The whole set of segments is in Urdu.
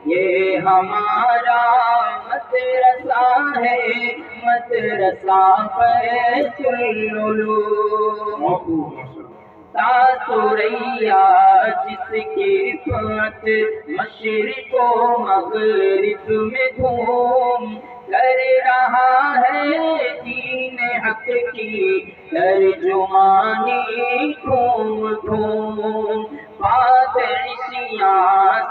یہ ہمارا مدرسہ ہے، مدرسہ بیت العلوم۔ تاثریا جس کی رفعت مشرق و مغرب میں دھوم کر رہا ہے، دین حق کی ترجمانی گھوم گھوم۔ پادشیاں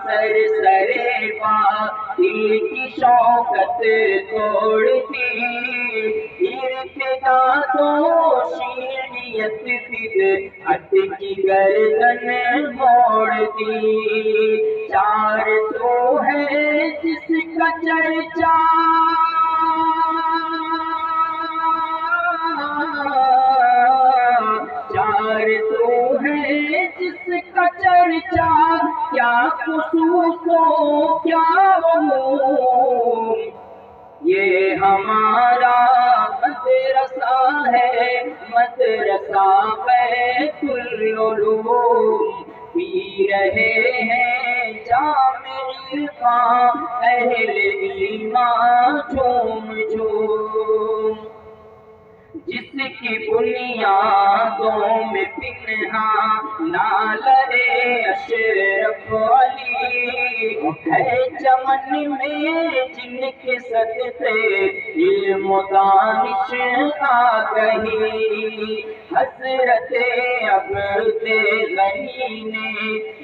سر سرے باطل کی شوکت توڑتی، ارتدا تو شیعیت بدعت کی گردن موڑتی۔ چار سو ہے جس کا چرچا، چار سو ہے جس کا چرچا، کیا خصوص و کیا عموم۔ یہ ہمارا مدرسہ ہے، مدرسہ بیت العلوم۔ پی رہے ہیں جام عرفان اہل ایمان جھوم جھوم، جس کی بنیادوں میں پنہاں نالے اشرف علی ہے، چمن میں جن کے صدقے علم و دانش آ گئی۔ حضرت عبد غنی نے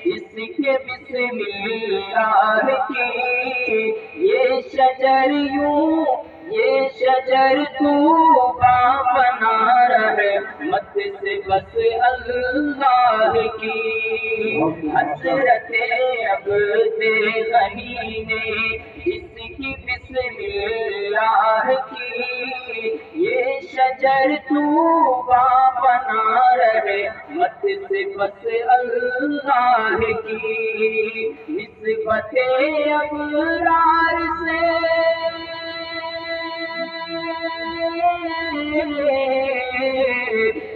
جس کے بسم اللہ کی، یہ شجر یوں یہ شجر طوبیٰ بنا رحمت سے بس اللہ کی۔ حضرت عبد غنی نے جس کی بسم اللہ کی، یہ شجر طوبیٰ بنا رحمت سے بس اللہ کی۔ نسبت ابرار سے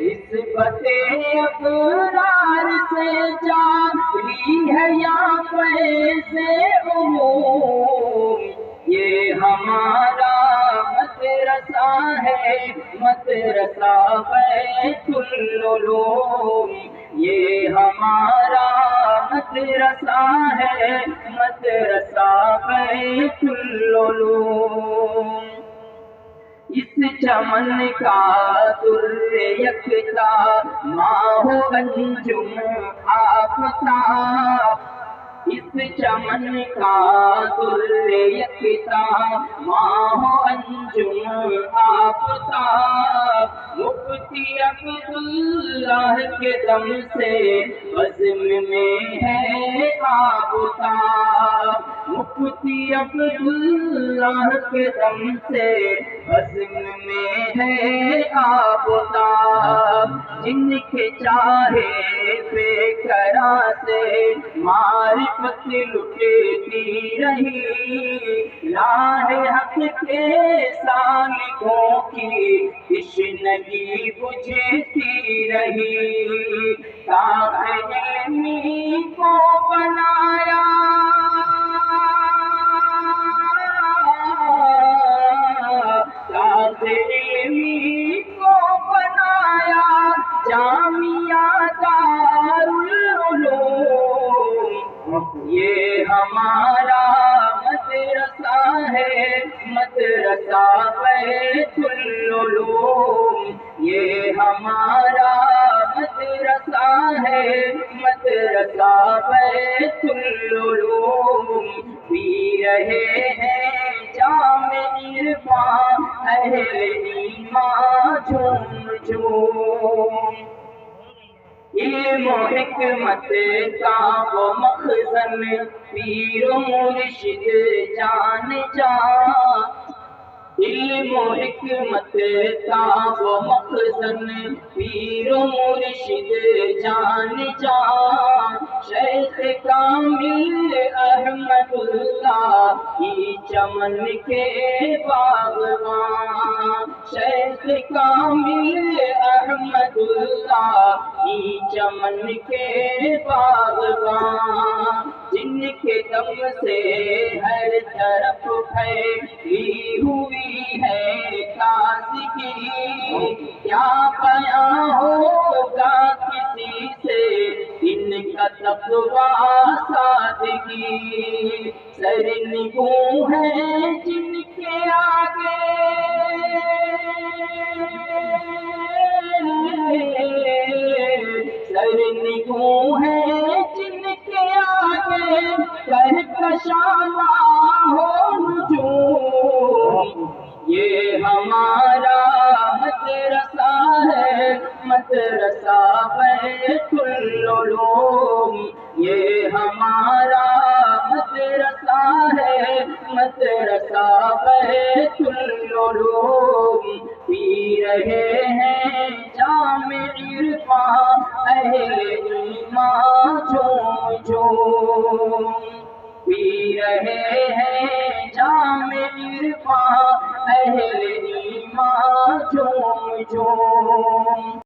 نسبت ابرار سے جاری ہے یا فیض عموم۔ یہ ہمارا مدرسہ ہے، مدرسہ بیت العلوم۔ یہ ہمارا مدرسہ ہے، مدرسہ بیت العلوم۔ اس چمن کا در یکتا ماہ انجم آفتاب، اس چمن کا در یکتا ماہ انجم آفتاب، مفتی عبداللہ کے دم سے بزم میں ہے آفتاب، مفتی عبداللہ کے دم سے بزم میں ہے آفتاب، جن کے چاہے بے کرا سے معرفت لٹتی رہی، راہ حق کے سالکوں کی تشنگی بجھتی رہی۔ تاج علمی کو بنایا علمی کو بنایا جامعہ دارالعلوم۔ یہ ہمارا مدرسہ ہے، مدرسہ بیت العلوم۔ یہ ہمارا مدرسہ ہے، مدرسہ بیت العلوم۔ پی رہے ہیں جام عرفان اہل ایمان جھوم جھوم۔ علم و حکمت کا وہ مخزن پیر و مرشد جان جان، علم و حکمت کا وہ مخزن پیر و مرشد جان جان، شیخ کامل احمد اللہ کی چمن کے باغبان، شیخ کامل احمد اللہ کی چمن کے باغبان، جن کے دم سے ہر طرف پھیلی ہوئی ہے تازگی، کیا بیاں ہوگا کسی سے ان کا تقویٰ سادگی، سرنگوں ہیں جن کے آگے سرنگوں ہیں جن کے آگے کہکشاں ہو نجوم، یہ ہمارا مدرسہ ہے، مدرسہ بیت العلوم، یہ ہمارا مدرسہ ہے، مدرسہ بیت العلوم، پی رہے ہیں جام عرفان اہل ایمان جھوم جھوم، پی رہے ہیں جام عرفان اہل ایمان جھوم جھوم۔